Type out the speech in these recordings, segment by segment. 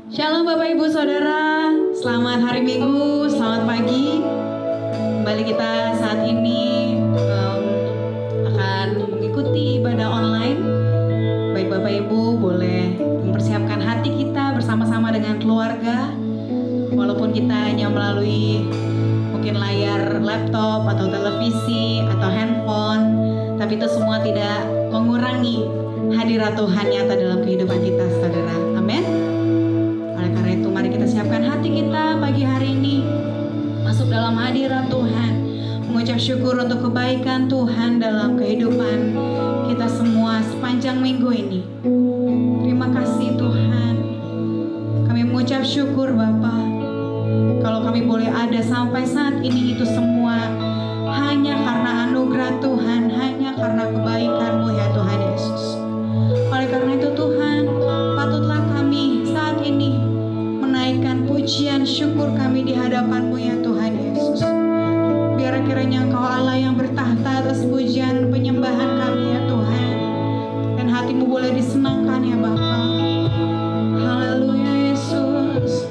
Shalom Bapak Ibu Saudara, selamat hari Minggu, selamat pagi. Kembali kita saat ini akan mengikuti ibadah online. Baik Bapak Ibu boleh mempersiapkan hati kita bersama-sama dengan keluarga. Walaupun kita hanya melalui mungkin layar laptop atau televisi atau handphone, tapi itu semua tidak mengurangi hadirat Tuhan nyata dalam kehidupan kita, saudara. Amin. Oleh karena itu, mari kita siapkan hati kita pagi hari ini masuk dalam hadirat Tuhan, mengucap syukur untuk kebaikan Tuhan dalam kehidupan kita semua sepanjang minggu ini. Terima kasih Tuhan. Kami mengucap syukur Bapa. Kalau kami boleh ada sampai saat ini, itu semua hanya karena anugerah Tuhan, hanya karena kebaikan-Mu ya Tuhan Yesus. Oleh karena itu Tuhan, patutlah kami saat ini menaikkan pujian syukur kami di hadapan-Mu ya Tuhan Yesus. Biar kiranya Engkau Allah yang bertahta atas pujian penyembahan kami ya Tuhan, dan hati-Mu boleh disenangkan ya Bapa. Haleluya Yesus.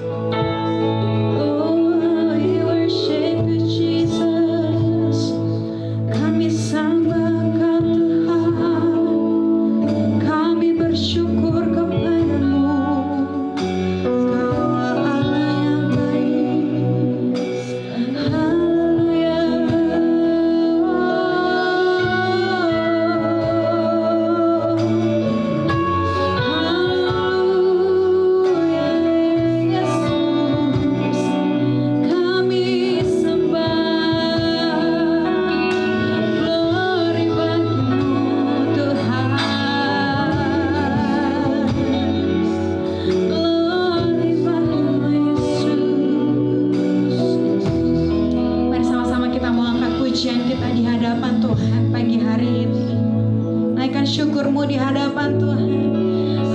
Syukur-Mu di hadapan Tuhan.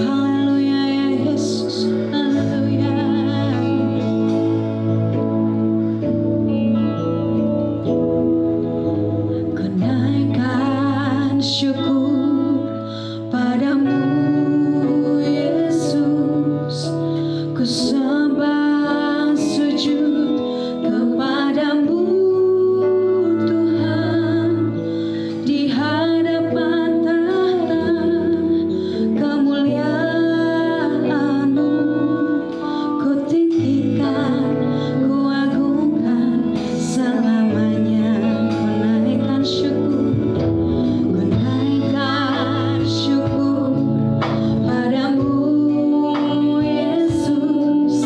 Haleluya ya Yesus. Haleluya. Ku naikkan syukur padamu Yesus. Ku sembah sujud kepadamu Tuhan di hadapan Yesus.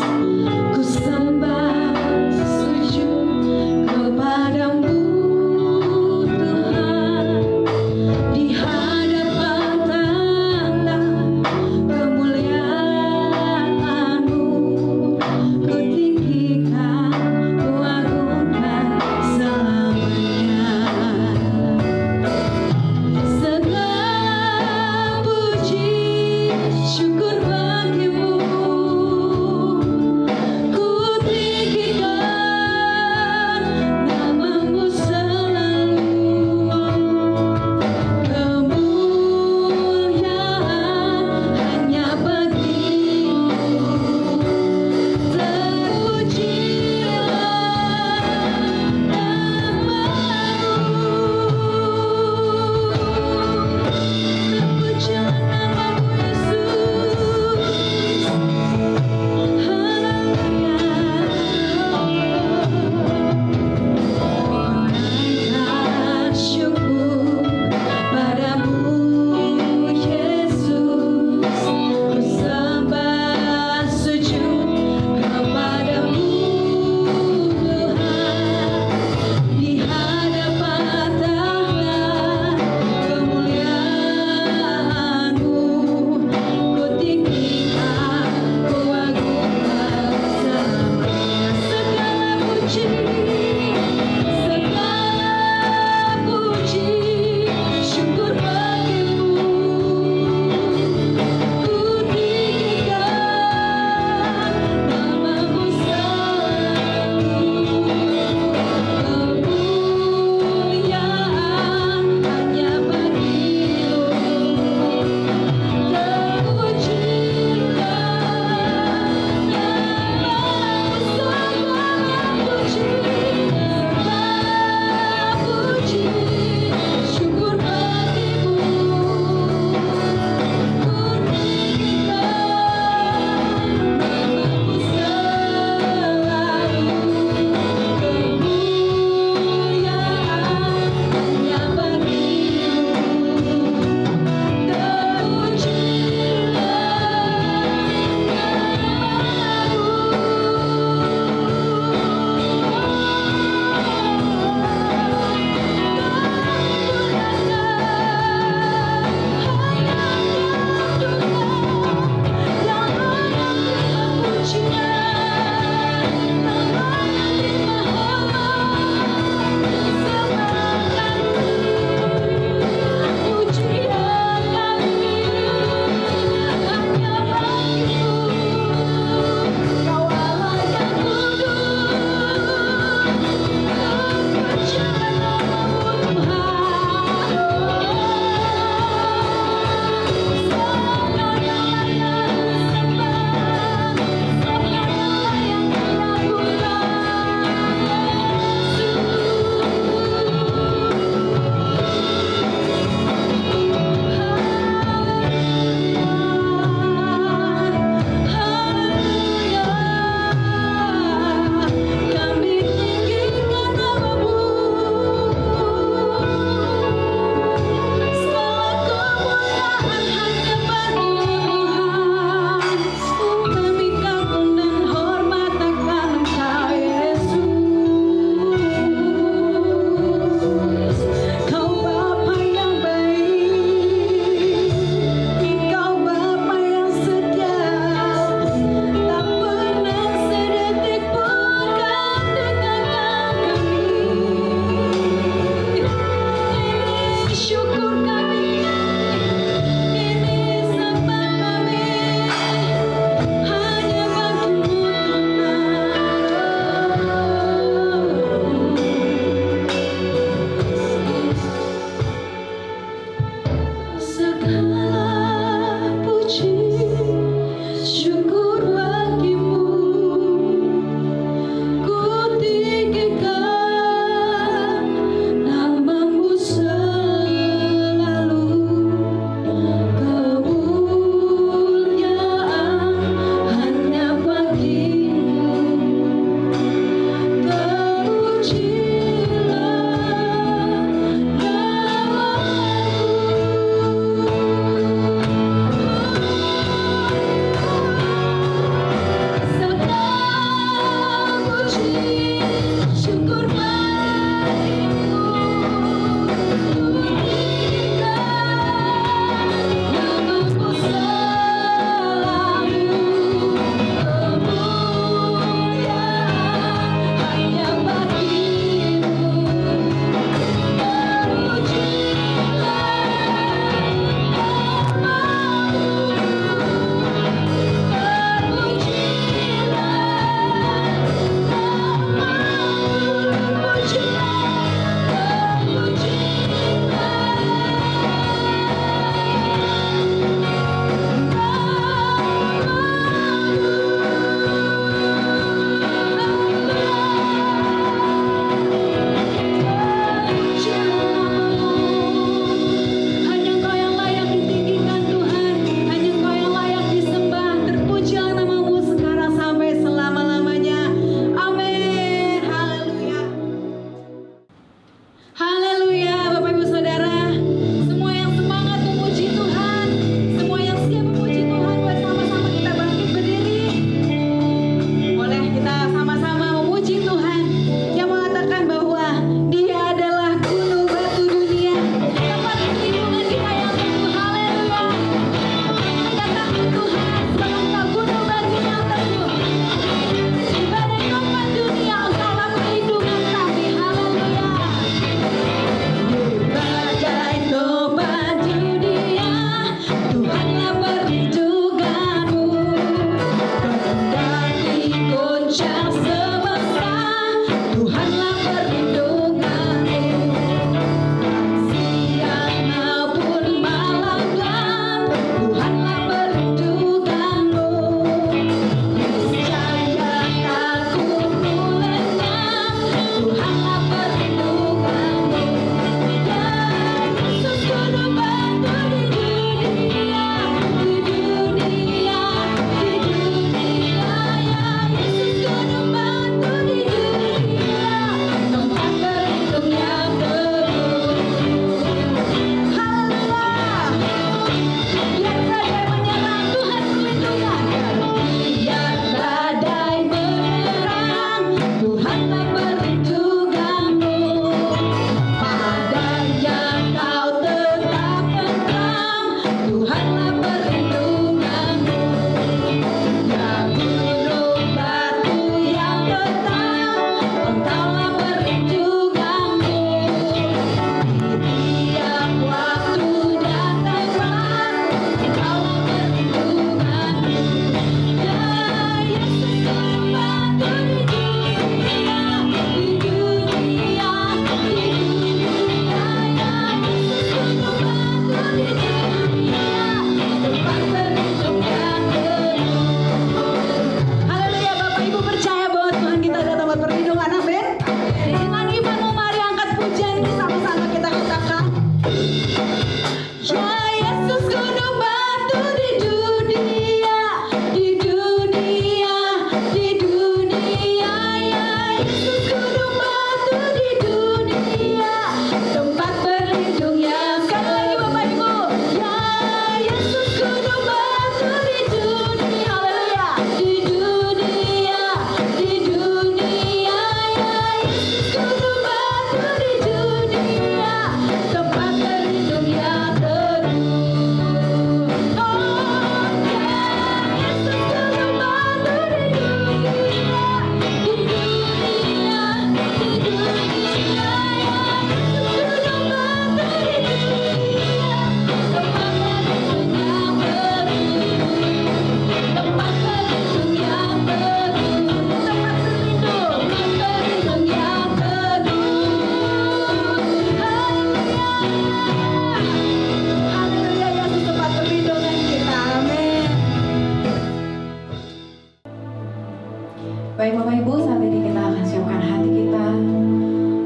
Baik Bapak Ibu, saat ini kita akan siapkan hati kita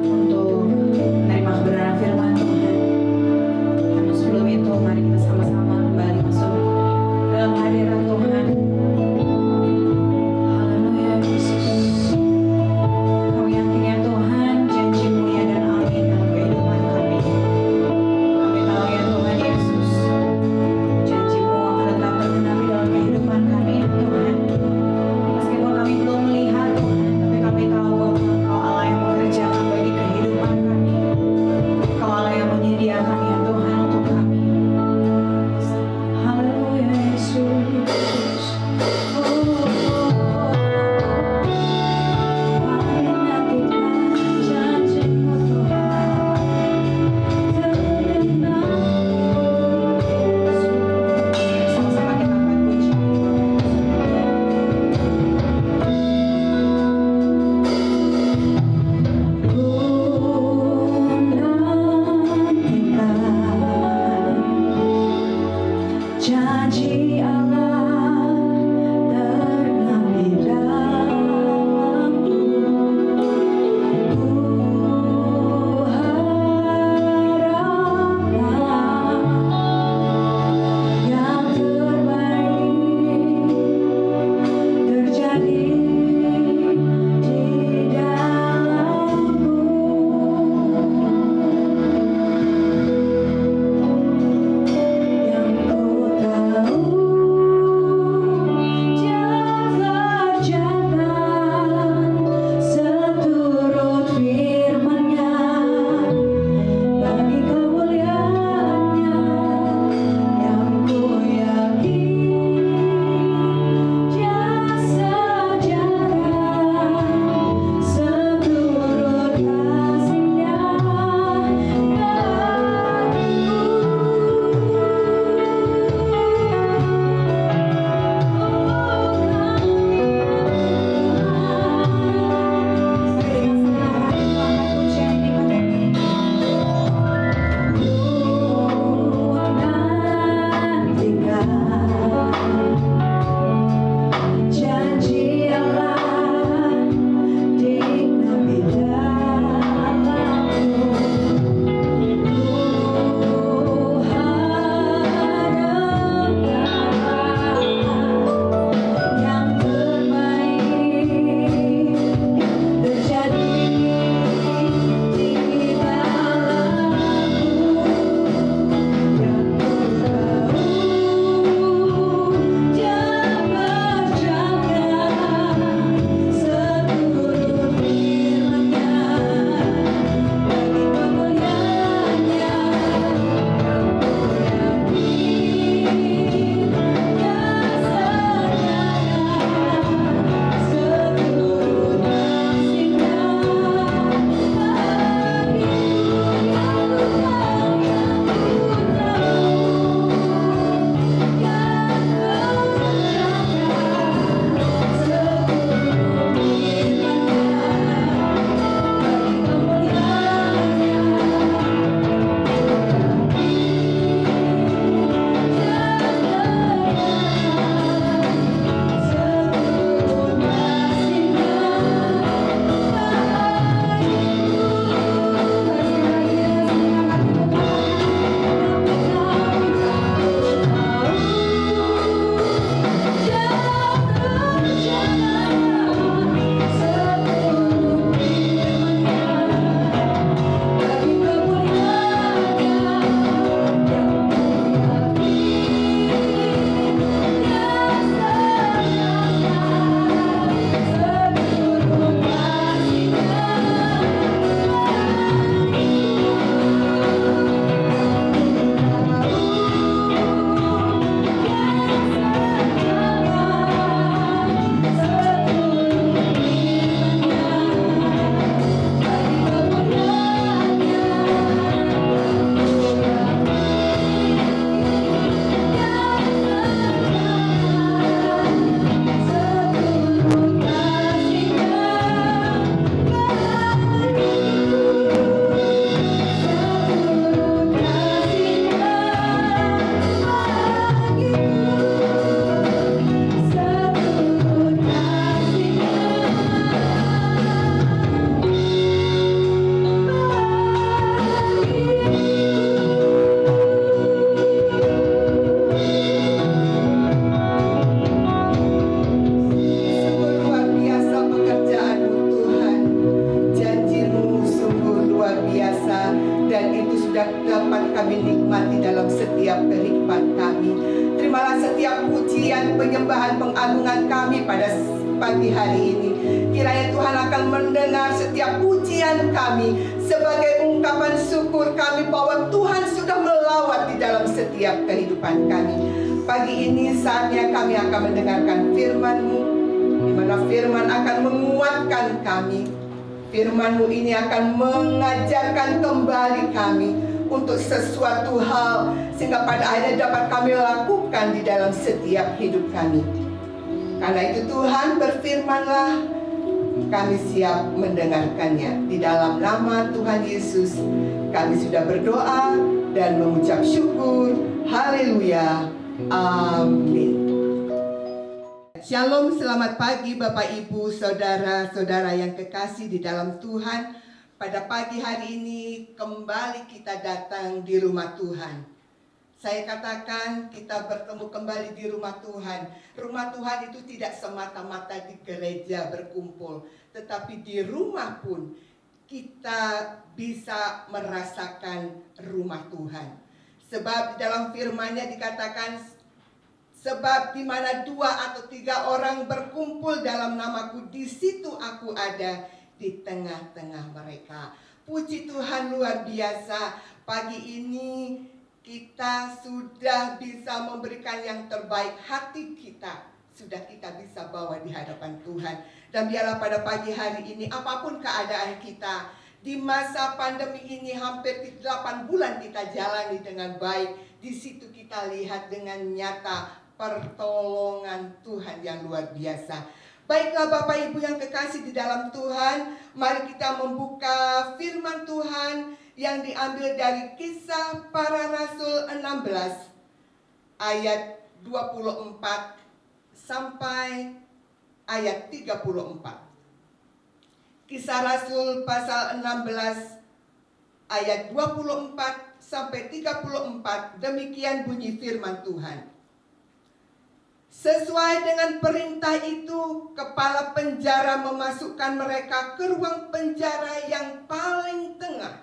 untuk menerima kebenaran firman Tuhan. Namun sebelum itu, mari kita sama-sama kembali masuk dalam hadirat Tuhan. Haleluya Yesus. Kami yakin ya Tuhan, janji-Mu ya dan amin dalam kehidupan kami. Kami tahu ya Tuhan Yesus, janji-Mu akan tetap tergenapi dalam kehidupan kami ya Tuhan. Meskipun kami belum melihat Tuhan, tapi kami tahu bahwa Engkau Allah yang pagi hari ini. Kiranya Tuhan akan mendengar setiap pujian kami sebagai ungkapan syukur kami bahwa Tuhan sudah melawat di dalam setiap kehidupan kami. Pagi ini saatnya kami akan mendengarkan firman-Mu, di mana firman akan menguatkan kami. Firman-Mu ini akan mengajarkan kembali kami untuk sesuatu hal, sehingga pada akhirnya dapat kami lakukan di dalam setiap hidup kami. Karena itu Tuhan, berfirmanlah, kami siap mendengarkannya. Di dalam nama Tuhan Yesus kami sudah berdoa dan mengucap syukur. Haleluya, amin. Shalom, selamat pagi Bapak Ibu, saudara-saudara yang kekasih di dalam Tuhan. Pada pagi hari ini kembali kita datang di rumah Tuhan. Saya katakan kita bertemu kembali di rumah Tuhan. Rumah Tuhan itu tidak semata-mata di gereja berkumpul, tetapi di rumah pun kita bisa merasakan rumah Tuhan. Sebab di dalam firman-Nya dikatakan, sebab di mana 2 atau 3 orang berkumpul dalam namaku, di situ aku ada di tengah-tengah mereka. Puji Tuhan, luar biasa. Pagi ini kita sudah bisa memberikan yang terbaik. Hati kita sudah kita bisa bawa di hadapan Tuhan. Dan biarlah pada pagi hari ini, apapun keadaan kita, di masa pandemi ini hampir 8 bulan kita jalani dengan baik. Di situ kita lihat dengan nyata pertolongan Tuhan yang luar biasa. Baiklah Bapak Ibu yang kekasih di dalam Tuhan, mari kita membuka firman Tuhan yang diambil dari Kisah Para Rasul 16 ayat 24 sampai ayat 34. Kisah Rasul pasal 16 ayat 24 sampai 34, demikian bunyi firman Tuhan. Sesuai dengan perintah itu, kepala penjara memasukkan mereka ke ruang penjara yang paling tengah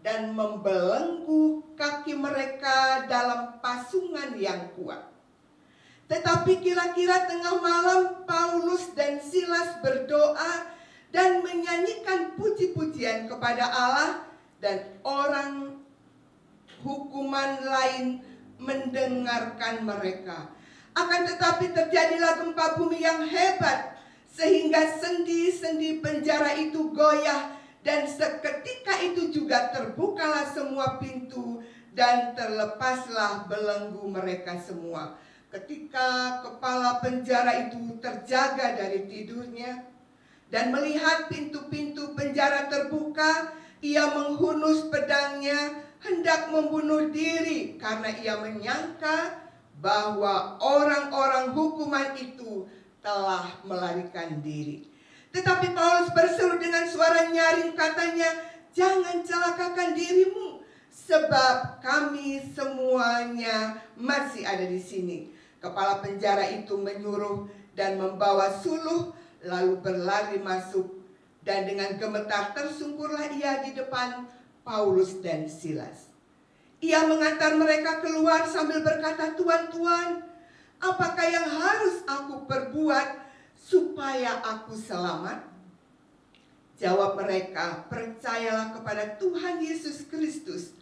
dan membelenggu kaki mereka dalam pasungan yang kuat. Tetapi kira-kira tengah malam, Paulus dan Silas berdoa dan menyanyikan puji-pujian kepada Allah, dan orang hukuman lain mendengarkan mereka. Akan tetapi terjadilah gempa bumi yang hebat, sehingga sendi-sendi penjara itu goyah, dan seketika itu juga terbukalah semua pintu dan terlepaslah belenggu mereka semua. Ketika kepala penjara itu terjaga dari tidurnya dan melihat pintu-pintu penjara terbuka, ia menghunus pedangnya hendak membunuh diri, karena ia menyangka bahwa orang-orang hukuman itu telah melarikan diri. Tetapi Paulus berseru dengan suara nyaring, katanya, "Jangan celakakan dirimu, sebab kami semuanya masih ada di sini." Kepala penjara itu menyuruh dan membawa suluh, lalu berlari masuk, dan dengan gemetar tersungkurlah ia di depan Paulus dan Silas. Ia mengantar mereka keluar sambil berkata, "Tuan-tuan, apakah yang harus aku perbuat supaya aku selamat?" Jawab mereka, "Percayalah kepada Tuhan Yesus Kristus,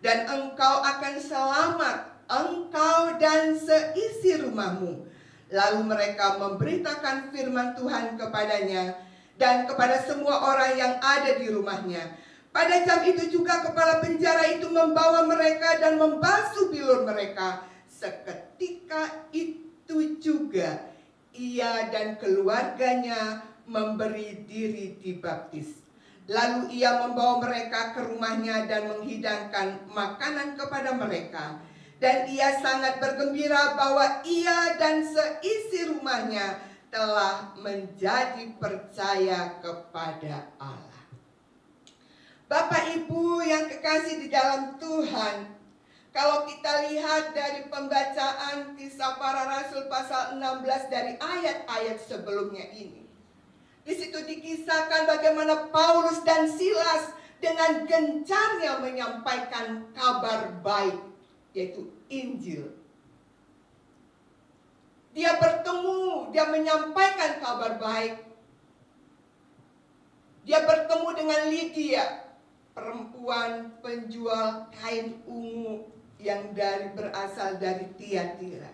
dan engkau akan selamat, engkau dan seisi rumahmu." Lalu mereka memberitakan firman Tuhan kepadanya dan kepada semua orang yang ada di rumahnya. Pada jam itu juga kepala penjara itu membawa mereka dan membasuh bilur mereka. Seketika itu juga ia dan keluarganya memberi diri dibaptis. Lalu ia membawa mereka ke rumahnya dan menghidangkan makanan kepada mereka. Dan ia sangat bergembira bahwa ia dan seisi rumahnya telah menjadi percaya kepada Allah. Bapak Ibu yang kekasih di dalam Tuhan, kalau kita lihat dari pembacaan Kisah Para Rasul pasal 16 dari ayat-ayat sebelumnya ini, di situ dikisahkan bagaimana Paulus dan Silas dengan gencarnya menyampaikan kabar baik, yaitu Injil. Dia bertemu, dia menyampaikan kabar baik. Dia bertemu dengan Lydia, perempuan penjual kain ungu yang berasal dari Tiatira.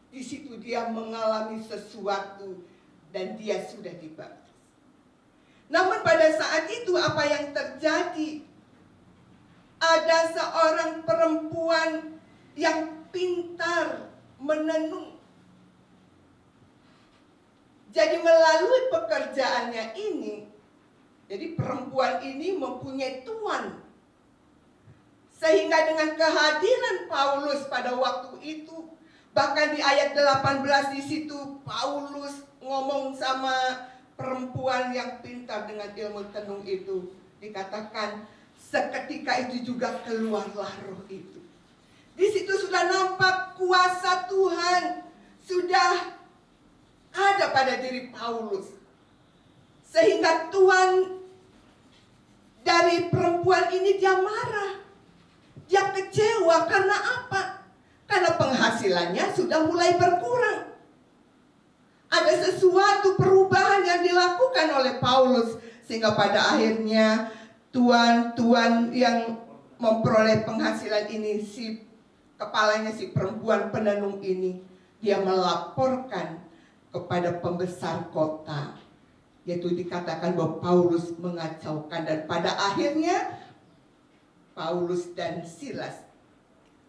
Di situ dia mengalami sesuatu dan dia sudah dibaptis. Namun pada saat itu apa yang terjadi? Ada seorang perempuan yang pintar menenun. Jadi melalui pekerjaannya ini, jadi perempuan ini mempunyai tuan. Sehingga dengan kehadiran Paulus pada waktu itu, bahkan di ayat 18 di situ Paulus ngomong sama perempuan yang pintar dengan ilmu tenung itu. Dikatakan seketika itu juga keluarlah roh itu. Di situ sudah nampak kuasa Tuhan sudah ada pada diri Paulus. Sehingga tuan dari perempuan ini dia marah. Dia kecewa karena apa? Karena penghasilannya sudah mulai berkurang. Ada sesuatu perubahan yang dilakukan oleh Paulus. Sehingga pada akhirnya tuan yang memperoleh penghasilan ini, kepalanya si perempuan penenun ini, dia melaporkan kepada pembesar kota. Yaitu dikatakan bahwa Paulus mengacaukan. Dan pada akhirnya Paulus dan Silas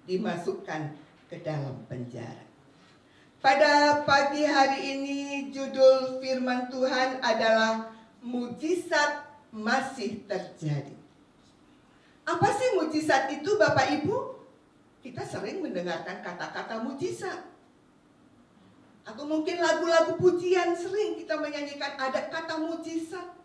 dimasukkan ke dalam penjara. Pada pagi hari ini judul firman Tuhan adalah mujizat masih terjadi. Apa sih mujizat itu Bapak Ibu? Kita sering mendengarkan kata-kata mujizat. Atau mungkin lagu-lagu pujian sering kita menyanyikan ada kata mujizat.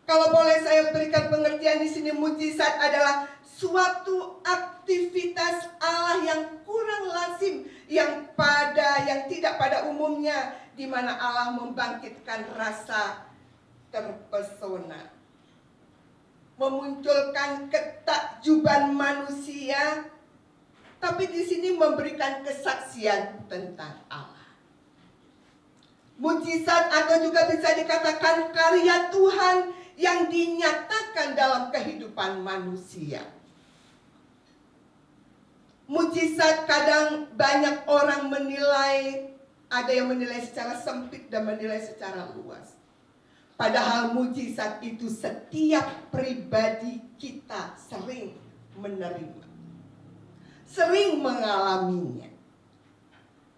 Kalau boleh saya berikan pengertian di sini, mujizat adalah suatu aktivitas Allah yang kurang lazim, yang tidak pada umumnya, di mana Allah membangkitkan rasa terpesona, memunculkan ketakjuban manusia, tapi di sini memberikan kesaksian tentang Allah. Mujizat atau juga bisa dikatakan karya Tuhan yang dinyatakan dalam kehidupan manusia. Mujizat kadang banyak orang menilai, ada yang menilai secara sempit dan menilai secara luas. Padahal mujizat itu setiap pribadi kita sering menerima, sering mengalaminya.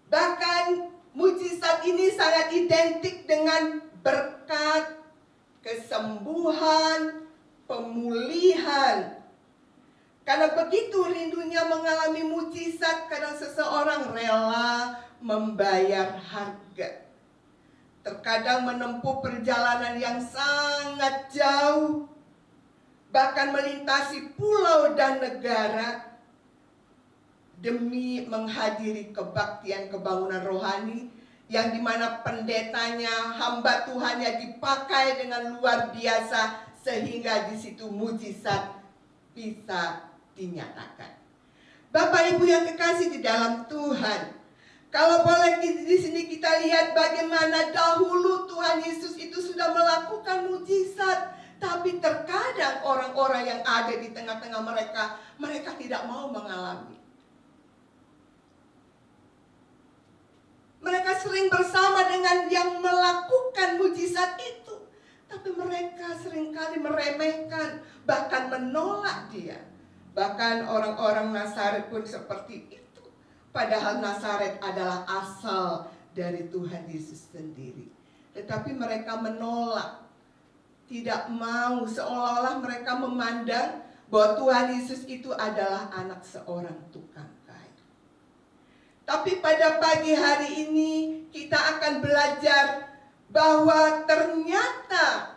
Bahkan mujizat ini sangat identik dengan berkat, kesembuhan, pemulihan. Karena begitu rindunya mengalami mujizat, kadang seseorang rela membayar harga. Terkadang menempuh perjalanan yang sangat jauh, bahkan melintasi pulau dan negara, demi menghadiri kebaktian kebangunan rohani, yang dimana pendetanya, hamba Tuhannya dipakai dengan luar biasa, sehingga di situ mujizat bisa dinyatakan. Bapak Ibu yang kekasih di dalam Tuhan, kalau boleh di sini kita lihat bagaimana dahulu Tuhan Yesus itu sudah melakukan mujizat, tapi terkadang orang-orang yang ada di tengah-tengah mereka tidak mau mengalami. Mereka sering bersama dengan yang melakukan mujizat itu, tapi mereka seringkali meremehkan, bahkan menolak dia. Bahkan orang-orang Nazaret pun seperti itu. Padahal Nazaret adalah asal dari Tuhan Yesus sendiri. Tetapi mereka menolak, tidak mau, seolah-olah mereka memandang bahwa Tuhan Yesus itu adalah anak seorang tukang. Tapi pada pagi hari ini kita akan belajar bahwa ternyata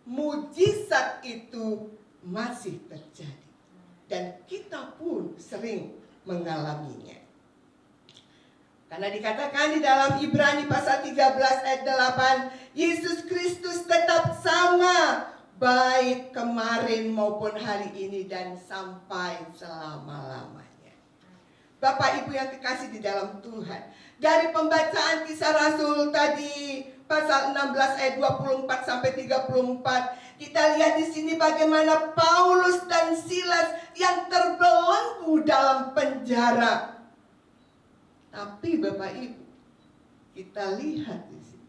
mujizat itu masih terjadi. Dan kita pun sering mengalaminya. Karena dikatakan di dalam Ibrani pasal 13 ayat 8, Yesus Kristus tetap sama, baik kemarin maupun hari ini dan sampai selama-lamanya. Bapak Ibu yang kekasih di dalam Tuhan, dari pembacaan Kisah Rasul tadi pasal 16 ayat 24 sampai 34, kita lihat di sini bagaimana Paulus dan Silas yang terbelenggu dalam penjara. Tapi Bapak Ibu, kita lihat di sini,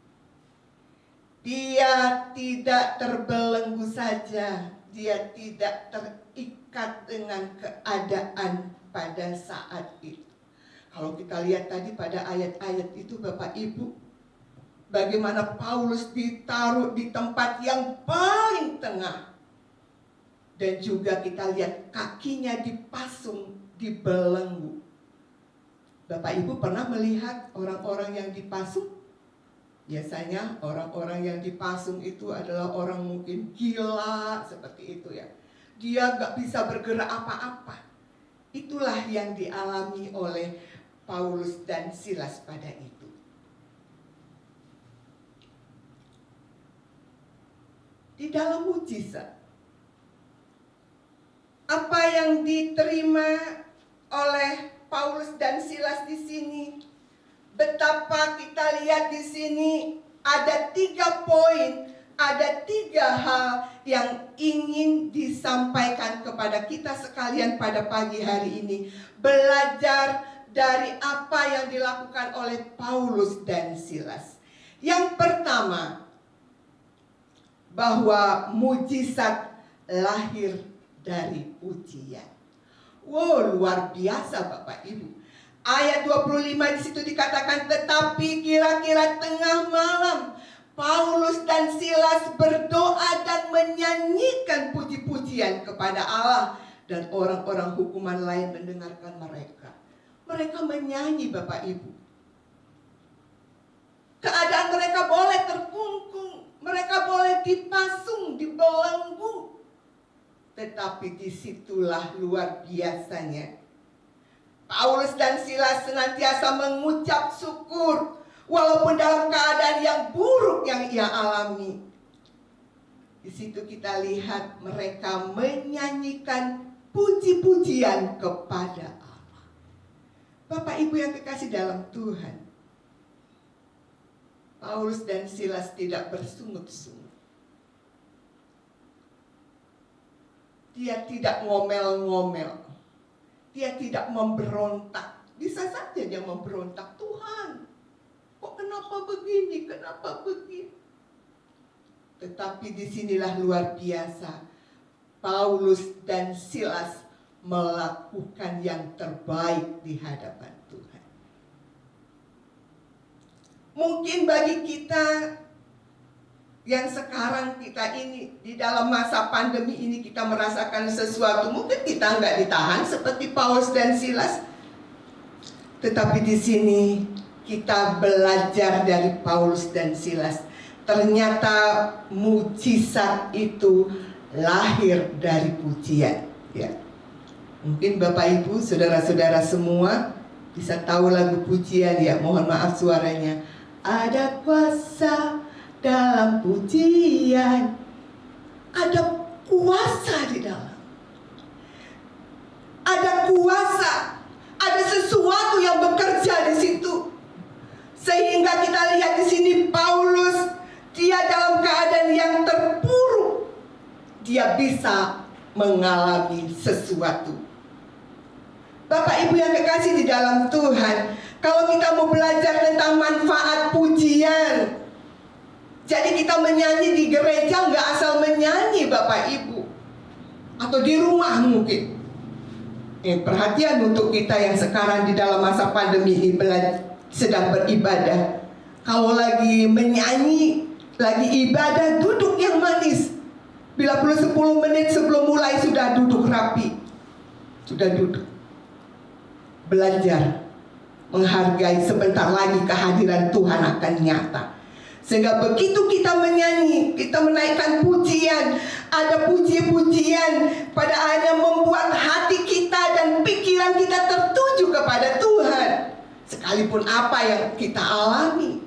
dia tidak terbelenggu saja, dia tidak terikat dengan keadaan pada saat itu. Kalau kita lihat tadi pada ayat-ayat itu Bapak Ibu, bagaimana Paulus ditaruh di tempat yang paling tengah. Dan juga kita lihat kakinya dipasung, dibelenggu. Bapak Ibu pernah melihat orang-orang yang dipasung? Biasanya orang-orang yang dipasung itu adalah orang mungkin gila seperti itu ya. Dia gak bisa bergerak apa-apa. Itulah yang dialami oleh Paulus dan Silas pada itu. Di dalam mujizat, apa yang diterima oleh Paulus dan Silas di sini, betapa kita lihat di sini ada 3 poin, ada 3 hal yang ingin disampaikan kepada kita sekalian pada pagi hari ini. Belajar dari apa yang dilakukan oleh Paulus dan Silas. Yang pertama, bahwa mujizat lahir dari ujian. Wow, luar biasa Bapak Ibu. Ayat 25 di situ dikatakan, tetapi kira-kira tengah malam Paulus dan Silas berdoa dan menyanyikan puji-pujian kepada Allah, dan orang-orang hukuman lain mendengarkan mereka. Mereka menyanyi Bapak Ibu. Keadaan mereka boleh terkungkung, mereka boleh dipasung, dibelenggu. Tetapi disitulah luar biasanya Paulus dan Silas senantiasa mengucap syukur walaupun dalam keadaan yang buruk yang ia alami. Di situ kita lihat mereka menyanyikan puji-pujian kepada Allah. Bapak Ibu yang kekasih dalam Tuhan, Paulus dan Silas tidak bersungut-sungut. Dia tidak ngomel-ngomel. Dia tidak memberontak. Bisa saja dia memberontak, Tuhan, kok kenapa begini, kenapa begini. Tetapi disinilah luar biasa, Paulus dan Silas melakukan yang terbaik di hadapan Tuhan. Mungkin bagi kita yang sekarang kita ini di dalam masa pandemi ini kita merasakan sesuatu, mungkin kita nggak ditahan seperti Paulus dan Silas. Tetapi di sini kita belajar dari Paulus dan Silas. Ternyata mujizat itu lahir dari pujian. Ya. Mungkin Bapak Ibu, saudara-saudara semua bisa tahu lagu pujian ya. Mohon maaf suaranya. Ada kuasa dalam pujian, ada kuasa di dalam. Ada kuasa, ada sesuatu yang bekerja di situ. Sehingga kita lihat di sini Paulus, dia dalam keadaan yang terpuruk, dia bisa mengalami sesuatu. Bapak Ibu yang kekasih di dalam Tuhan, kalau kita mau belajar tentang manfaat pujian, jadi kita menyanyi di gereja nggak asal menyanyi Bapak Ibu, atau di rumah mungkin. Perhatian untuk kita yang sekarang di dalam masa pandemi ini sedang beribadah. Kalau lagi menyanyi, lagi ibadah, duduk yang manis. Bila perlu 10 menit sebelum mulai sudah duduk rapi. Sudah duduk. Belajar menghargai, sebentar lagi kehadiran Tuhan akan nyata. Sehingga begitu kita menyanyi, kita menaikkan pujian, ada puji-pujian, pada akhirnya membuat hati kita dan pikiran kita tertuju kepada Tuhan. Sekalipun apa yang kita alami.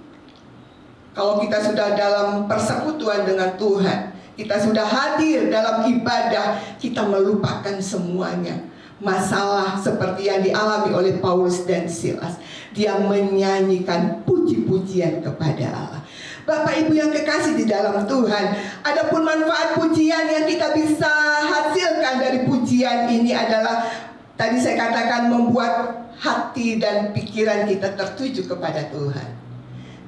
Kalau kita sudah dalam persekutuan dengan Tuhan, kita sudah hadir dalam ibadah, kita melupakan semuanya. masalah seperti yang dialami oleh Paulus dan Silas, dia menyanyikan puji-pujian kepada Allah. Bapak Ibu yang kekasih di dalam Tuhan, adapun manfaat pujian yang kita bisa hasilkan dari pujian ini adalah, tadi saya katakan, membuat hati dan pikiran kita tertuju kepada Tuhan.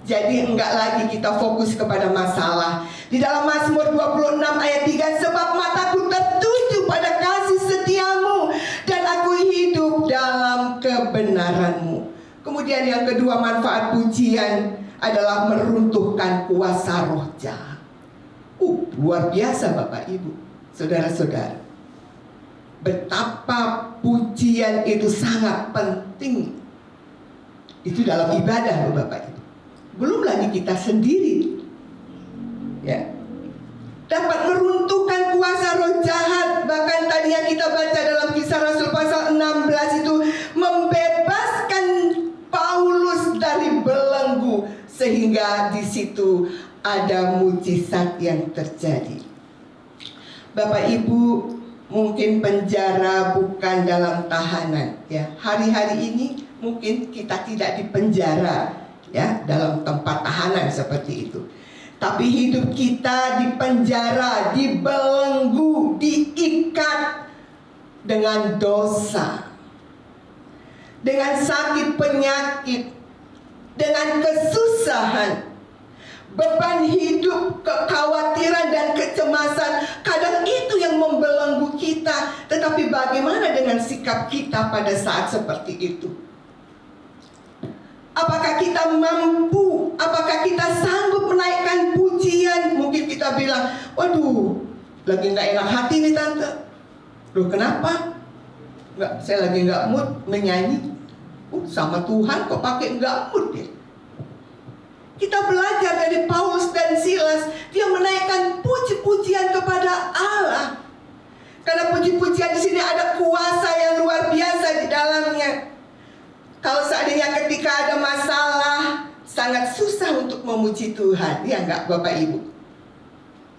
Jadi enggak lagi kita fokus kepada masalah. Di dalam Mazmur 26 ayat 3, sebab mataku tertuju pada kasih setiamu, dan aku hidup dalam kebenaranmu. Kemudian yang kedua, manfaat pujian adalah meruntuhkan kuasa roh jahat. Luar biasa Bapak Ibu, saudara-saudara. Betapa pujian itu sangat penting. Itu dalam ibadah loh Bapak Ibu. Belum lagi kita sendiri, ya, dapat meruntuhkan kuasa roh jahat. Bahkan tadi yang kita baca dalam Kisah Rasul pasal 16 itu membebaskan Paulus dari belenggu, sehingga di situ ada mujizat yang terjadi. Bapak Ibu, mungkin penjara bukan dalam tahanan, ya. Hari-hari ini mungkin kita tidak di penjara, ya, dalam tempat tahanan seperti itu. Tapi hidup kita di penjara, dibelenggu, diikat dengan dosa, dengan sakit penyakit, dengan kesusahan, beban hidup, kekhawatiran dan kecemasan. Kadang itu yang membelenggu kita. Tetapi bagaimana dengan sikap kita pada saat seperti itu? Apakah kita mampu? Apakah kita sanggup menaikkan pujian? Mungkin kita bilang, waduh, lagi gak enak hati nih tante. Loh kenapa? Saya lagi gak mood menyanyi. Sama Tuhan kok pakai gak mood ya? Kita belajar dari Paulus dan Silas. Dia menaikkan puji-pujian kepada Allah. Karena puji-pujian di sini ada kuasa yang luar biasa di dalamnya. Kalau seandainya ketika ada masalah, sangat susah untuk memuji Tuhan, ya enggak Bapak Ibu?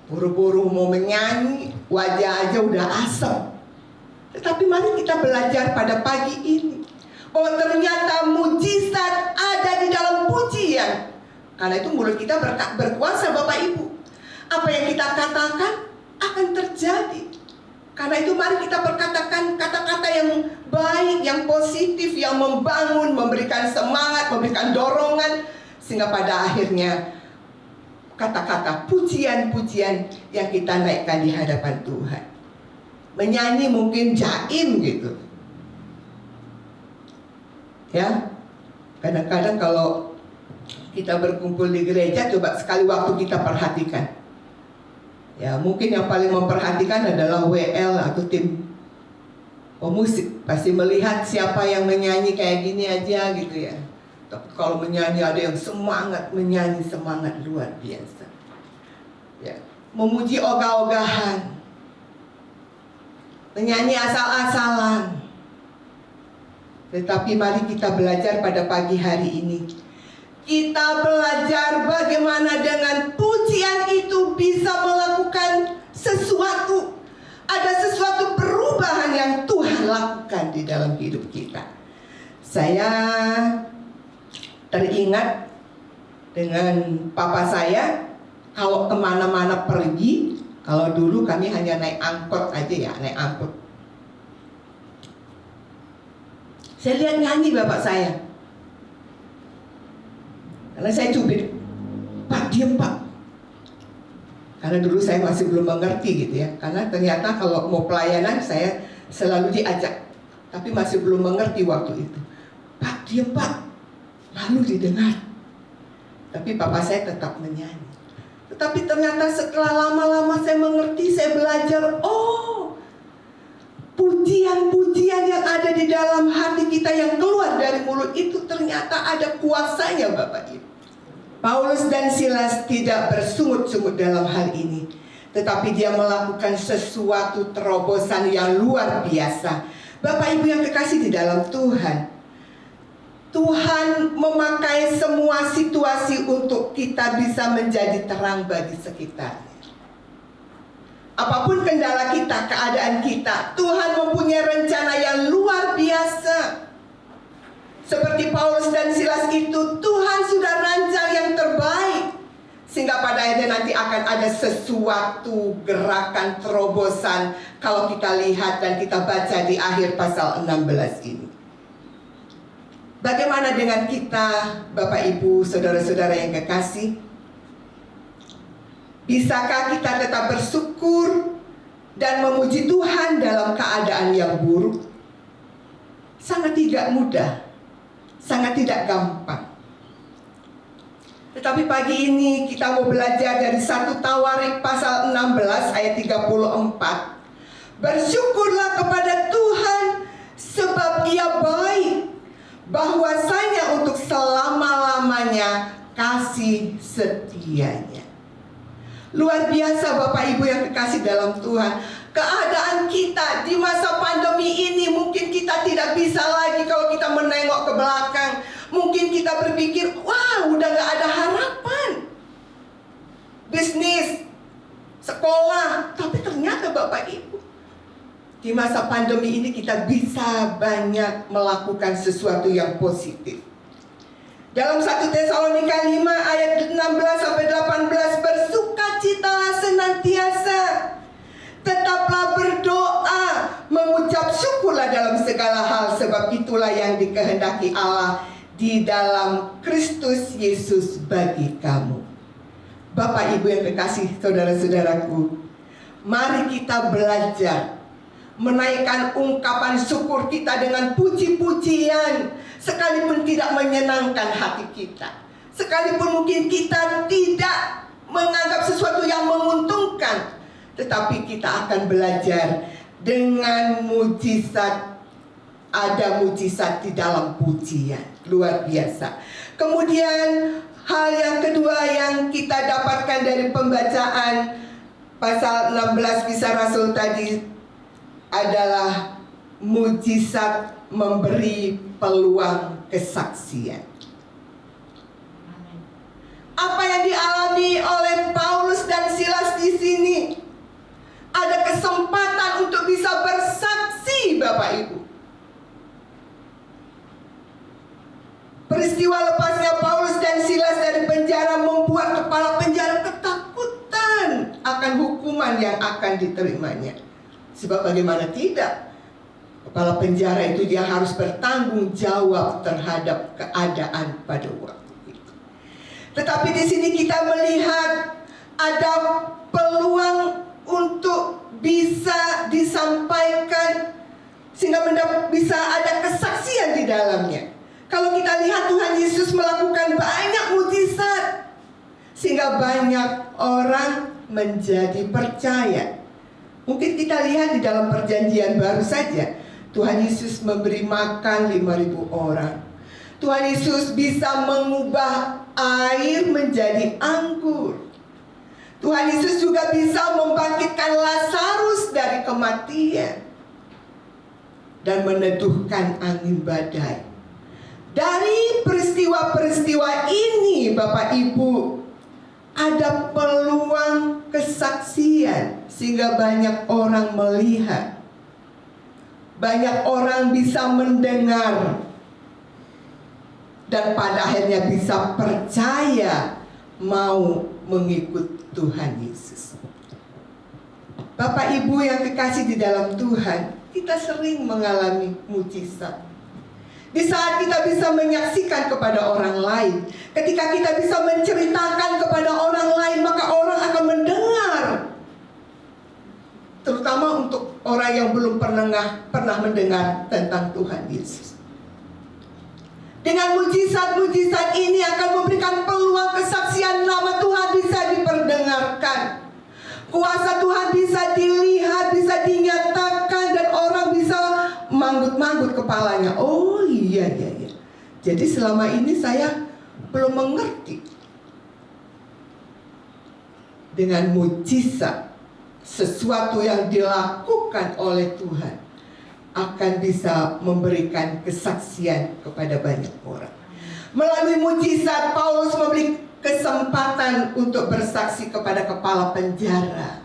Buru-buru mau menyanyi, wajah aja udah asem. Tetapi mari kita belajar pada pagi ini bahwa ternyata mujizat ada di dalam pujian. Karena itu mulut kita berkuasa Bapak Ibu. Apa yang kita katakan akan terjadi. Karena itu mari kita perkatakan kata-kata yang baik, yang positif, yang membangun, memberikan semangat, memberikan dorongan, sehingga pada akhirnya kata-kata pujian-pujian yang kita naikkan di hadapan Tuhan. Menyanyi mungkin jaim gitu, ya. Kadang-kadang kalau kita berkumpul di gereja, coba sekali waktu kita perhatikan. Ya, mungkin yang paling memperhatikan adalah WL atau tim pemusik. Pasti melihat siapa yang menyanyi kayak gini aja gitu ya. Tapi kalau menyanyi ada yang semangat, menyanyi semangat luar biasa. Ya, memuji ogah-ogahan, menyanyi asal-asalan. Tetapi mari kita belajar pada pagi hari ini. Kita belajar bagaimana dengan pujian itu bisa melakukan sesuatu. Ada sesuatu perubahan yang Tuhan lakukan di dalam hidup kita. Saya teringat dengan papa saya, kalau kemana-mana pergi, kalau dulu kami hanya naik angkot aja ya, naik angkot. Saya lihat nyanyi bapak saya. Karena saya cubit, Pak diam Pak. Karena dulu saya masih belum mengerti gitu ya. Karena ternyata kalau mau pelayanan saya selalu diajak, tapi masih belum mengerti waktu itu. Pak diam Pak. Lalu didengar. Tapi papa saya tetap menyanyi. Tetapi ternyata setelah lama-lama saya mengerti, saya belajar, oh, pujian-pujian yang ada di dalam hati kita yang keluar dari mulut itu ternyata ada kuasanya Bapak Ibu. Paulus dan Silas tidak bersungut-sungut dalam hal ini, tetapi dia melakukan sesuatu terobosan yang luar biasa. Bapak Ibu yang kekasih di dalam Tuhan, Tuhan memakai semua situasi untuk kita bisa menjadi terang bagi sekitarnya. Apapun kendala kita, keadaan kita, Tuhan mempunyai rencana yang luar biasa. Seperti Paulus dan Silas itu, Tuhan sudah rancang yang terbaik, sehingga pada akhirnya nanti akan ada sesuatu gerakan terobosan kalau kita lihat dan kita baca di akhir pasal 16 ini. Bagaimana dengan kita, Bapak Ibu, saudara-saudara yang kekasih? Bisakah kita tetap bersyukur dan memuji Tuhan dalam keadaan yang buruk? Sangat tidak mudah, sangat tidak gampang. Tetapi pagi ini kita mau belajar dari 1 Tawarik pasal 16 ayat 34. Bersyukurlah kepada Tuhan sebab Ia baik, bahwasanya untuk selama-lamanya kasih setianya. Luar biasa Bapak Ibu yang kekasih dalam Tuhan. Keadaan kita di masa pandemi ini mungkin kita tidak bisa lagi kalau kita menengok ke belakang. Mungkin kita berpikir, wah udah gak ada harapan. Bisnis, sekolah. Tapi ternyata Bapak Ibu, di masa pandemi ini kita bisa banyak melakukan sesuatu yang positif. Dalam 1 Tesalonika 5 ayat 16-18, bersukacitalah senantiasa, tetaplah berdoa, mengucap syukurlah dalam segala hal, sebab itulah yang dikehendaki Allah di dalam Kristus Yesus bagi kamu. Bapak Ibu yang kekasih saudara-saudaraku, mari kita belajar menaikkan ungkapan syukur kita dengan puji-pujian, sekalipun tidak menyenangkan hati kita, sekalipun mungkin kita tidak menganggap sesuatu yang menguntungkan, tetapi kita akan belajar dengan mujizat. Ada mujizat di dalam pujian, luar biasa. Kemudian hal yang kedua yang kita dapatkan dari pembacaan pasal 16 kisah Rasul tadi adalah mujizat memberi peluang kesaksian. Apa yang dialami oleh Paulus dan Silas di sini? Ada kesempatan untuk bisa bersaksi, Bapak Ibu. Peristiwa lepasnya Paulus dan Silas dari penjara membuat kepala penjara ketakutan akan hukuman yang akan diterimanya. Sebab bagaimana tidak? Kepala penjara itu dia harus bertanggung jawab terhadap keadaan pada waktu itu. Tetapi di sini kita melihat ada peluang untuk bisa disampaikan sehingga bisa ada kesaksian di dalamnya. Kalau kita lihat Tuhan Yesus melakukan banyak mujizat sehingga banyak orang menjadi percaya. Mungkin kita lihat di dalam perjanjian baru saja, Tuhan Yesus memberi makan 5.000 orang. Tuhan Yesus bisa mengubah air menjadi anggur. Tuhan Yesus juga bisa membangkitkan Lazarus dari kematian dan meneduhkan angin badai. Dari peristiwa-peristiwa ini, Bapak Ibu, ada peluang kesaksian sehingga banyak orang melihat, banyak orang bisa mendengar, dan pada akhirnya bisa percaya mau mengikut Tuhan Yesus. Bapak Ibu yang kekasih di dalam Tuhan, kita sering mengalami mujizat. Di saat kita bisa menyaksikan kepada orang lain, ketika kita bisa menceritakan kepada orang lain, maka orang akan mendengar. Terutama untuk orang yang belum pernah mendengar tentang Tuhan Yesus. Dengan mujizat-mujizat ini akan memberikan peluang kesaksian, nama Tuhan bisa diperdengarkan. Kuasa Tuhan bisa dilihat, bisa dinyatakan, dan orang bisa manggut-manggut kepalanya. Oh iya. Jadi selama ini saya belum mengerti. Dengan mujizat, sesuatu yang dilakukan oleh Tuhan akan bisa memberikan kesaksian kepada banyak orang. Melalui mujizat, Paulus memberi kesempatan untuk bersaksi kepada kepala penjara.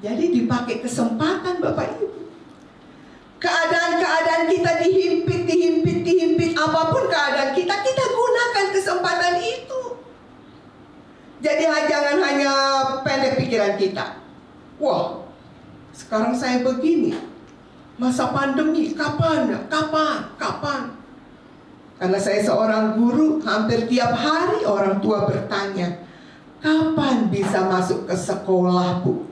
Jadi dipakai kesempatan Bapak Ibu. Keadaan-keadaan kita dihimpit, apapun keadaan kita gunakan kesempatan itu. Jadi jangan hanya pendek pikiran kita. Wah, sekarang saya begini, masa pandemi, kapan? Karena saya seorang guru, hampir tiap hari orang tua bertanya, kapan bisa masuk ke sekolah, Bu?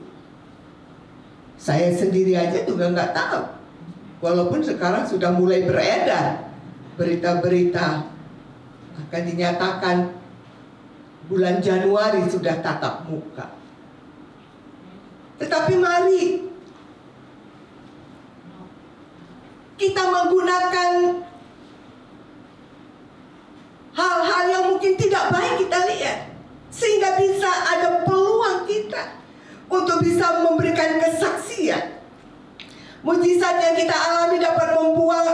Saya sendiri aja juga nggak tahu. Walaupun sekarang sudah mulai beredar berita-berita akan dinyatakan bulan Januari sudah tatap muka. Tetapi mari kita menggunakan hal-hal yang mungkin tidak baik kita lihat, sehingga bisa ada peluang kita untuk bisa memberikan kesaksian. Mujizat yang kita alami dapat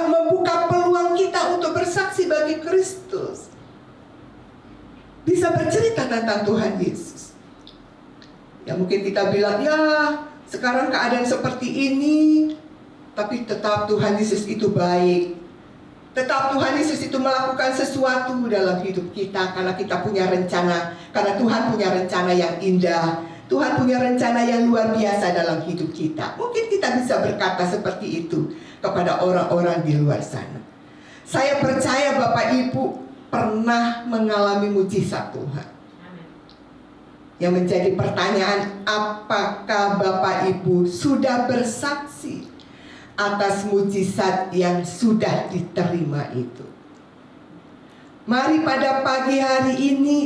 membuka peluang kita untuk bersaksi bagi Kristus. Bisa bercerita tentang Tuhan Yesus. Ya mungkin kita bilang, ya sekarang keadaan seperti ini, tapi tetap Tuhan Yesus itu baik. Tetap Tuhan Yesus itu melakukan sesuatu dalam hidup kita, karena kita punya rencana. Karena Tuhan punya rencana yang indah. Tuhan punya rencana yang luar biasa dalam hidup kita. Mungkin kita bisa berkata seperti itu kepada orang-orang di luar sana. Saya percaya Bapak Ibu pernah mengalami mujizat Tuhan. Yang menjadi pertanyaan, apakah Bapak Ibu sudah bersaksi atas mujizat yang sudah diterima itu? Mari pada pagi hari ini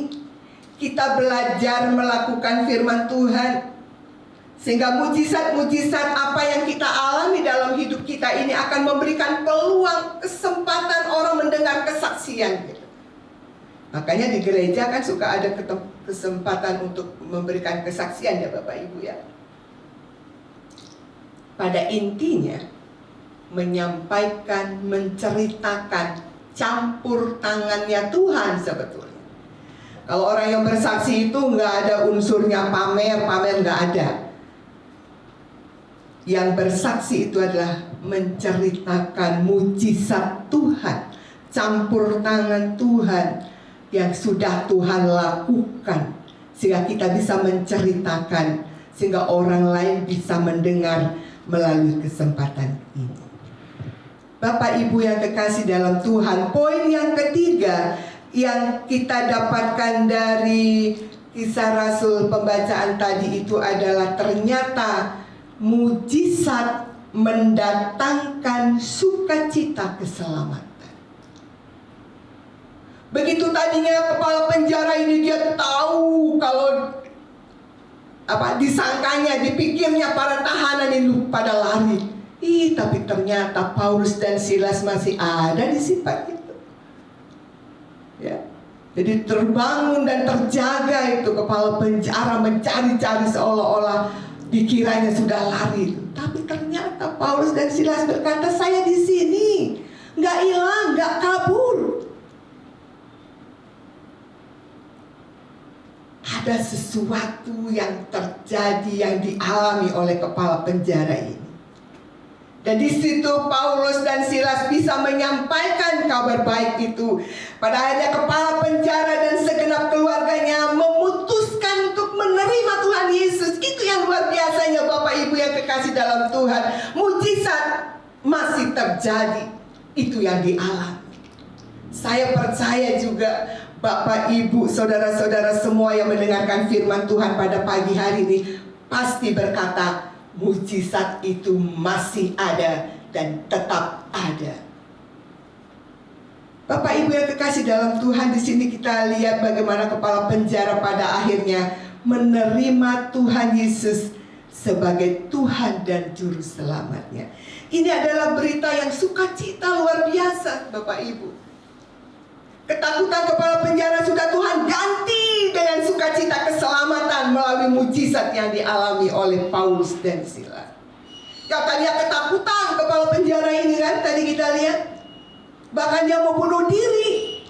kita belajar melakukan firman Tuhan, sehingga mujizat-mujizat apa yang kita alami dalam hidup kita ini akan memberikan peluang, kesempatan orang mendengar kesaksian gitu. Makanya di gereja kan suka ada kesempatan untuk memberikan kesaksian ya Bapak Ibu ya. Pada intinya menyampaikan, menceritakan campur tangannya Tuhan sebetulnya. Kalau orang yang bersaksi itu nggak ada unsurnya pamer nggak ada. Yang bersaksi itu adalah menceritakan mujizat Tuhan, campur tangan Tuhan yang sudah Tuhan lakukan, sehingga kita bisa menceritakan, sehingga orang lain bisa mendengar melalui kesempatan ini. Bapak Ibu yang kekasih dalam Tuhan, poin yang ketiga yang kita dapatkan dari Kisah Rasul pembacaan tadi itu adalah ternyata mujizat mendatangkan sukacita keselamatan. Begitu tadinya kepala penjara ini dia tahu kalau disangkanya, dipikirnya para tahanan ini pada lari. Tapi ternyata Paulus dan Silas masih ada di sifat itu. Ya. Jadi terbangun dan terjaga itu kepala penjara mencari-cari seolah-olah dikiranya sudah lari. Tapi ternyata Paulus dan Silas berkata, saya di sini, nggak hilang, nggak kabur. Ada sesuatu yang terjadi, yang dialami oleh kepala penjara ini. Dan di situ Paulus dan Silas bisa menyampaikan kabar baik itu. Pada akhirnya kepala penjara dan segenap keluarganya memutuskan untuk menerima Tuhan Yesus. Itu yang luar biasanya Bapak Ibu yang kekasih dalam Tuhan. Mujizat masih terjadi. Itu yang dialami. Saya percaya juga Bapak Ibu, saudara-saudara semua yang mendengarkan firman Tuhan pada pagi hari ini pasti berkata, mujizat itu masih ada dan tetap ada. Bapak Ibu yang kekasih dalam Tuhan, di sini kita lihat bagaimana kepala penjara pada akhirnya menerima Tuhan Yesus sebagai Tuhan dan Juru Selamatnya. Ini adalah berita yang sukacita luar biasa, Bapak Ibu. Ketakutan kepala penjara sudah Tuhan ganti dengan sukacita keselamatan melalui mujizat yang dialami oleh Paulus dan Silas. Katanya ketakutan kepala penjara ini kan, tadi kita lihat. Bahkan dia mau bunuh diri.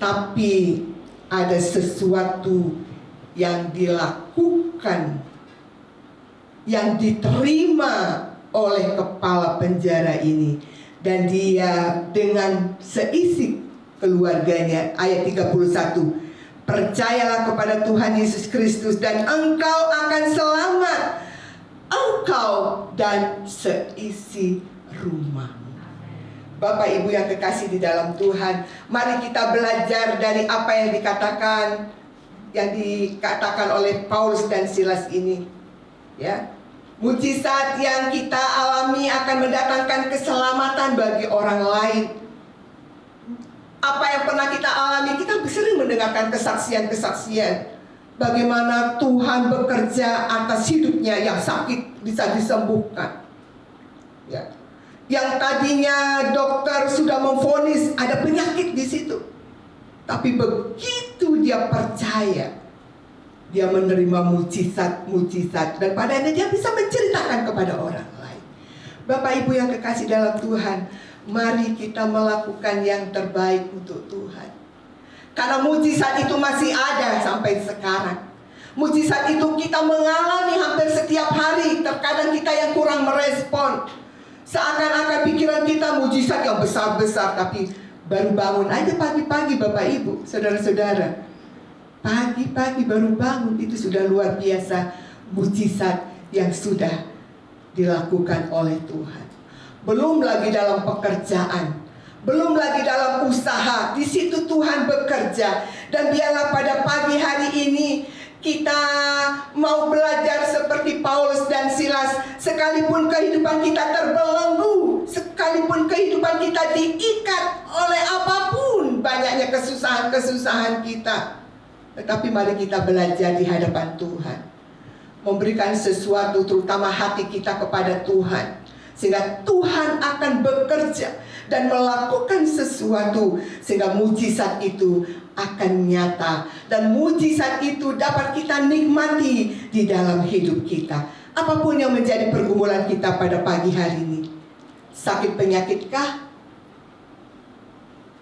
Tapi ada sesuatu yang dilakukan, yang diterima oleh kepala penjara ini, dan dia dengan seisi keluarganya. Ayat 31, percayalah kepada Tuhan Yesus Kristus dan engkau akan selamat, engkau dan seisi rumahmu. Bapak Ibu yang kekasih di dalam Tuhan, mari kita belajar dari apa yang dikatakan oleh Paulus dan Silas ini. Ya, mujizat yang kita alami akan mendatangkan keselamatan bagi orang lain. Apa yang pernah kita alami, kita sering mendengarkan kesaksian-kesaksian bagaimana Tuhan bekerja atas hidupnya yang sakit bisa disembuhkan. Ya, yang tadinya dokter sudah memvonis ada penyakit di situ, tapi begitu dia percaya, dia menerima mujizat-mujizat, dan pada akhirnya dia bisa menceritakan kepada orang lain. Bapak Ibu yang kekasih dalam Tuhan, mari kita melakukan yang terbaik untuk Tuhan. Karena mujizat itu masih ada sampai sekarang. Mujizat itu kita mengalami hampir setiap hari. Terkadang kita yang kurang merespon. Seakan-akan pikiran kita mujizat yang besar-besar, tapi baru bangun aja pagi-pagi Bapak Ibu, saudara-saudara. Pagi-pagi baru bangun, itu sudah luar biasa mujizat yang sudah dilakukan oleh Tuhan. Belum lagi dalam pekerjaan, belum lagi dalam usaha, di situ Tuhan bekerja. Dan biarlah pada pagi hari ini kita mau belajar seperti Paulus dan Silas. Sekalipun kehidupan kita terbelenggu, sekalipun kehidupan kita diikat oleh apapun banyaknya kesusahan-kesusahan kita, tetapi mari kita belajar di hadapan Tuhan, memberikan sesuatu, terutama hati kita kepada Tuhan, sehingga Tuhan akan bekerja dan melakukan sesuatu, sehingga mujizat itu akan nyata, dan mujizat itu dapat kita nikmati di dalam hidup kita. Apapun yang menjadi pergumulan kita pada pagi hari ini, sakit penyakitkah,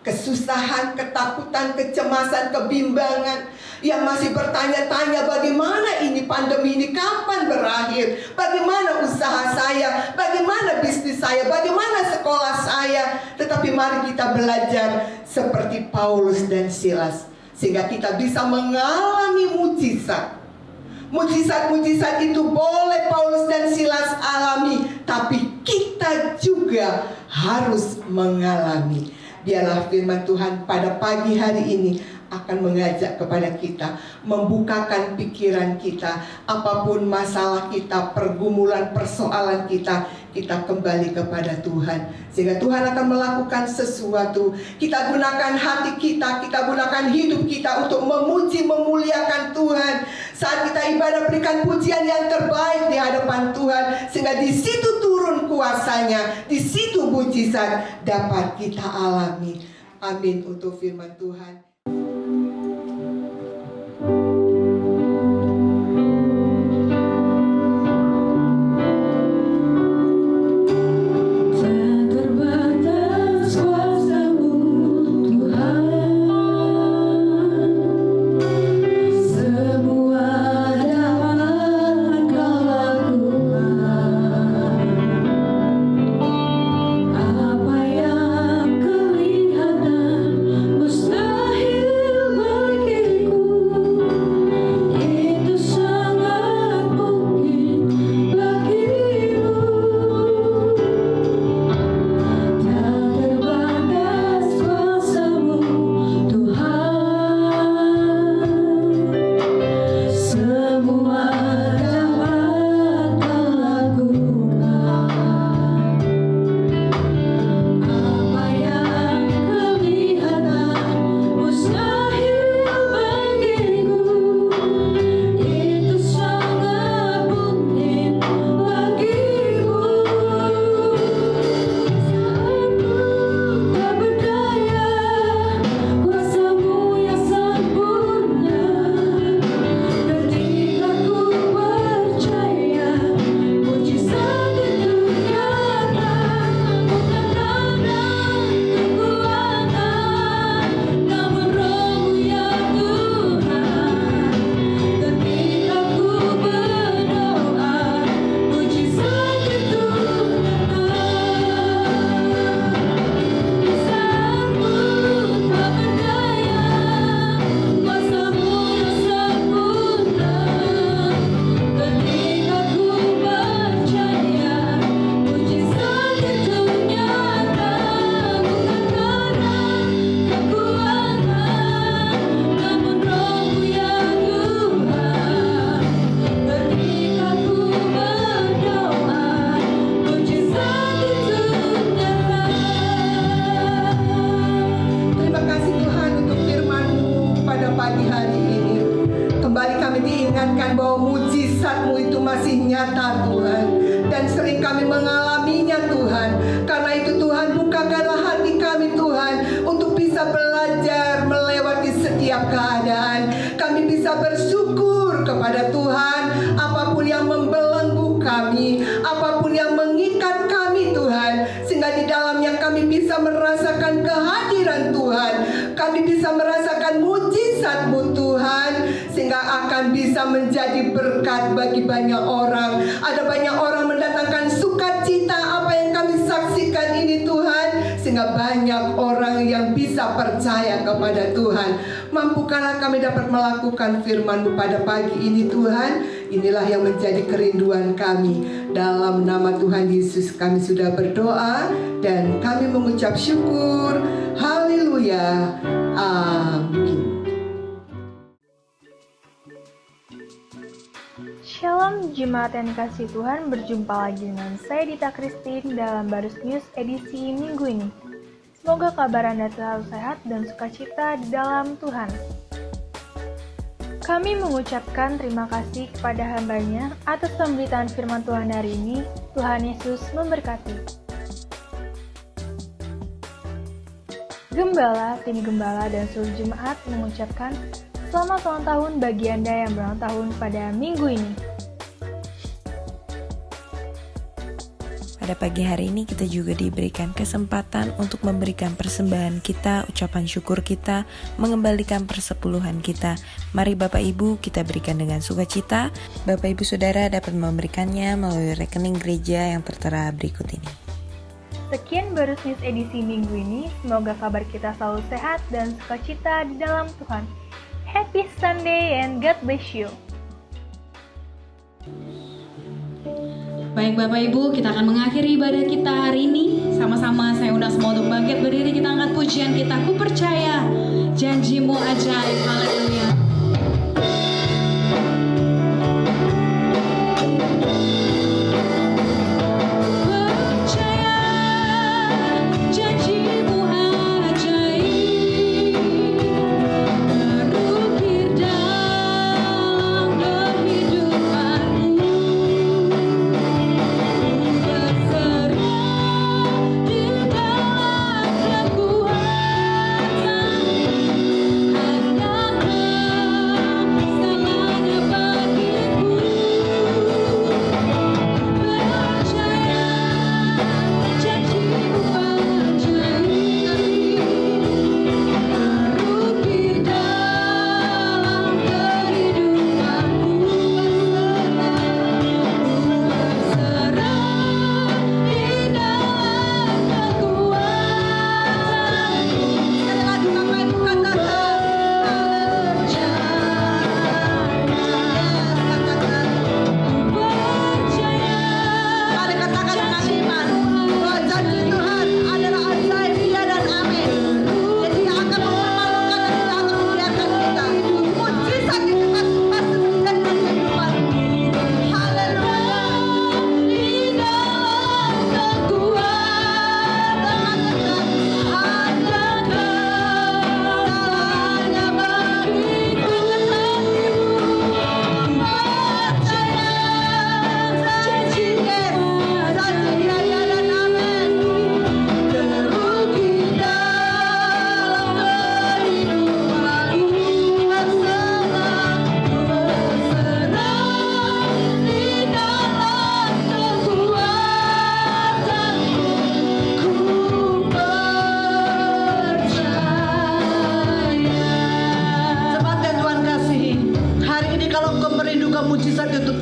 kesusahan, ketakutan, kecemasan, kebimbangan, yang masih bertanya-tanya bagaimana ini pandemi ini kapan berakhir, bagaimana usaha saya, bagaimana bisnis saya, bagaimana sekolah saya. Tetapi mari kita belajar seperti Paulus dan Silas, sehingga kita bisa mengalami mujizat. Mujizat-mujizat itu boleh Paulus dan Silas alami, tapi kita juga harus mengalami. Biarlah firman Tuhan pada pagi hari ini akan mengajak kepada kita, membukakan pikiran kita. Apapun masalah kita, pergumulan, persoalan kita, kita kembali kepada Tuhan, sehingga Tuhan akan melakukan sesuatu. Kita gunakan hati kita, kita gunakan hidup kita untuk memuji, memuliakan Tuhan. Saat kita ibadah, berikan pujian yang terbaik di hadapan Tuhan, sehingga di situ turun kuasanya, di situ mujizat dapat kita alami. Amin untuk firman Tuhan. Apa yang kelihatan mustahil pada pagi hari ini. Kembali kami diingatkan bahwa mujizat-Mu itu masih nyata Tuhan, dan sering kami mengalaminya Tuhan. Karena itu Tuhan, bukakanlah hati kami Tuhan untuk bisa belajar melewati setiap keadaan. Kami bisa bersyukur kepada Tuhan apapun yang membelenggu kami, apapun yang mengikat kami Tuhan, sehingga di dalamnya kami bisa merasakan kehadiran Tuhan. Kami bisa merasakan mujizat-Mu Tuhan, sehingga akan bisa menjadi berkat bagi banyak orang. Ada banyak orang mendatangkan sukacita apa yang kami saksikan ini Tuhan, sehingga banyak orang yang bisa percaya kepada Tuhan. Mampukanlah kami dapat melakukan firman-Mu pada pagi ini Tuhan. Inilah yang menjadi kerinduan kami. Dalam nama Tuhan Yesus kami sudah berdoa dan kami mengucap syukur. Haleluya. Amin. Shalom Jemaat yang dikasihi Tuhan, berjumpa lagi dengan saya Dita Christine dalam Barus News edisi minggu ini. Semoga kabar Anda selalu sehat dan sukacita di dalam Tuhan. Kami mengucapkan terima kasih kepada hamba-Nya atas pemberitaan firman Tuhan hari ini. Tuhan Yesus memberkati. Gembala, tim gembala dan seluruh jemaat mengucapkan selamat ulang tahun bagi Anda yang berulang tahun pada minggu ini. Pada pagi hari ini kita juga diberikan kesempatan untuk memberikan persembahan kita, ucapan syukur kita, mengembalikan persepuluhan kita. Mari Bapak Ibu kita berikan dengan sukacita. Bapak Ibu Saudara dapat memberikannya melalui rekening gereja yang tertera berikut ini. Sekian Barus News edisi minggu ini. Semoga kabar kita selalu sehat dan sukacita di dalam Tuhan. Happy Sunday and God bless you. Baik Bapak Ibu, kita akan mengakhiri ibadah kita hari ini. Sama-sama saya undang semua untuk bangkit berdiri, kita angkat pujian kita. Ku percaya janji-Mu ajaib. Haleluya.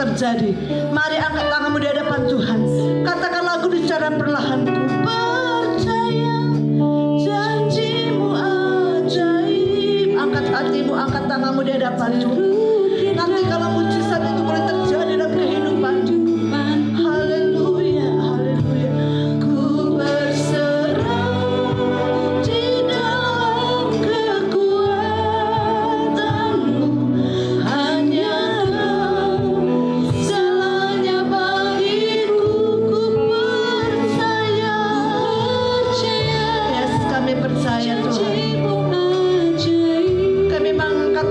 terjadi. Mari angkat tanganmu di hadapan Tuhan. Katakan lagu secara perlahan. Ku percaya janji-Mu ajaib. Angkat hatimu, angkat tanganmu di hadapan Tuhan. Nanti kalau mujizat itu boleh terjadi dalam kehidupanmu. Haleluya, haleluya. Ku berserah di dalam kekuatan-Mu. Hanya segalanya bagiku. Ku percaya. Yes, kami percaya Tuhan. Kami mengangkat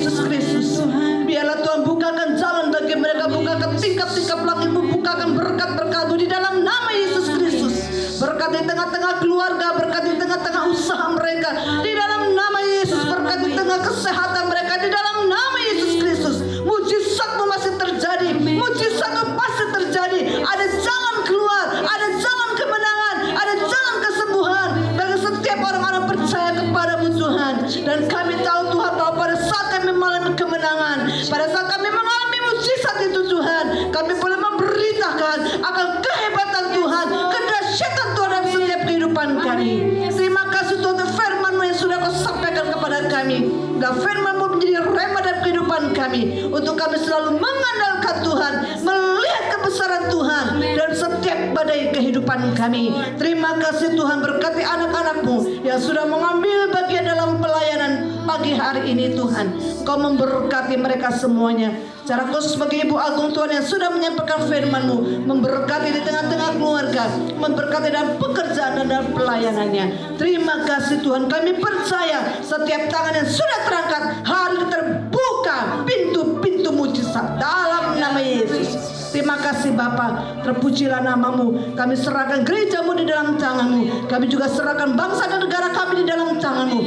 Yesus Kristus. Biarlah Tuhan bukakan jalan bagi mereka, bukakan tingkap-tingkap langit-Mu, bukakan berkat-berkat-Mu di dalam nama Yesus Kristus. Berkat di tengah-tengah keluarga, berkat di tengah-tengah usaha mereka di dalam nama Yesus, berkat di tengah kesehatan mereka di dalam nama Yesus Kristus. Mujizat-Mu masih terjadi, mujizat-Mu pasti terjadi. Ada jalan keluar, ada jalan kemenangan, ada jalan kesembuhan bagi setiap orang-orang percaya kepada-Mu Tuhan. Dan kami tahu Tuhan bahwa pada saat kami mengalami kemenangan, pada saat kami mengalami mujizat itu Tuhan, kami boleh memberitakan akan kehebatan Tuhan, kedahsyatan Tuhan dalam setiap kehidupan kami. Terima kasih Tuhan untuk firman-Mu yang sudah Kau sampaikan kepada kami. Dan firman-Mu menjadi rema dalam kehidupan kami, untuk kami selalu mengandalkan Tuhan, melihat kebesaran Tuhan dan setiap badai kehidupan kami. Terima kasih Tuhan, berkati anak-anak-Mu yang sudah mengambil bagian dalam pelayanan pagi hari ini Tuhan. Kau memberkati mereka semuanya. Secara khusus bagi Ibu Agung Tuhan yang sudah menyampaikan firman-Mu, memberkati di tengah-tengah keluarga, memberkati dalam pekerjaan dan dalam pelayanannya. Terima kasih Tuhan, kami percaya setiap tangan yang sudah terangkat, hari ini terbuka pintu-pintu mujizat dalam nama Yesus. Terima kasih Bapa, terpujilah nama-Mu. Kami serahkan gereja-Mu di dalam tangan-Mu. Kami juga serahkan bangsa dan negara kami di dalam tangan-Mu.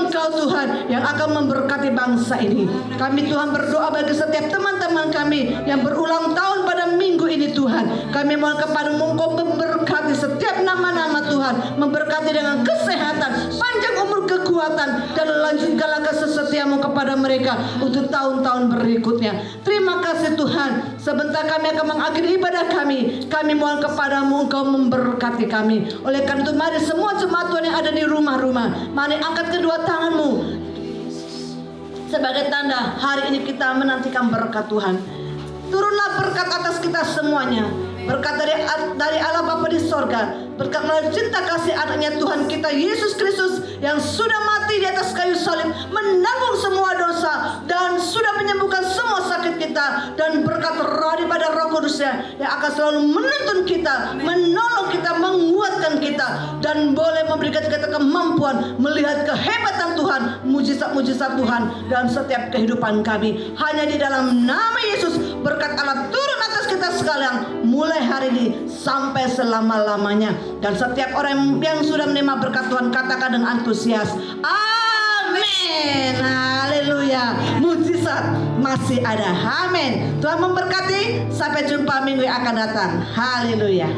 Engkau Tuhan yang akan memberkati bangsa ini. Kami Tuhan berdoa bagi setiap teman-teman kami yang berulang tahun pada minggu ini Tuhan. Kami mohon kepada-Mu, Engkau memberkati setiap nama-nama Tuhan, memberkati dengan kesehatan, panjang umur, kekuatan, dan lanjutkanlah kasih setia-Mu kepada mereka untuk tahun-tahun berikutnya. Terima kasih Tuhan. Sebentar kami akan mengakhiri ibadah kami. Kami mohon kepada-Mu, Engkau memberkati kami. Oleh karena itu mari semua jemaat Tuhan yang ada di rumah-rumah, mari angkat kedua tanganmu sebagai tanda hari ini kita menantikan berkat Tuhan. Turunlah berkat atas kita semuanya. Berkat dari Allah Bapa di sorga, berkat melalui cinta kasih anaknya Tuhan kita Yesus Kristus yang sudah mati di atas kayu salib, menanggung semua dosa dan sudah menyembuhkan semua sakit kita, dan berkat daripada Roh Kudusnya yang akan selalu menuntun kita, menolong kita, menguatkan kita, dan boleh memberikan kita kemampuan melihat kehebatan Tuhan, mujizat-mujizat Tuhan dalam setiap kehidupan kami. Hanya di dalam nama Yesus berkat Allah turun atas kita sekalian, mulai hari ini sampai selama-lamanya. Dan setiap orang yang sudah menerima berkat Tuhan katakan dengan antusias, amin. Haleluya. Mujizat masih ada. Amin. Tuhan memberkati. Sampai jumpa minggu yang akan datang. Haleluya.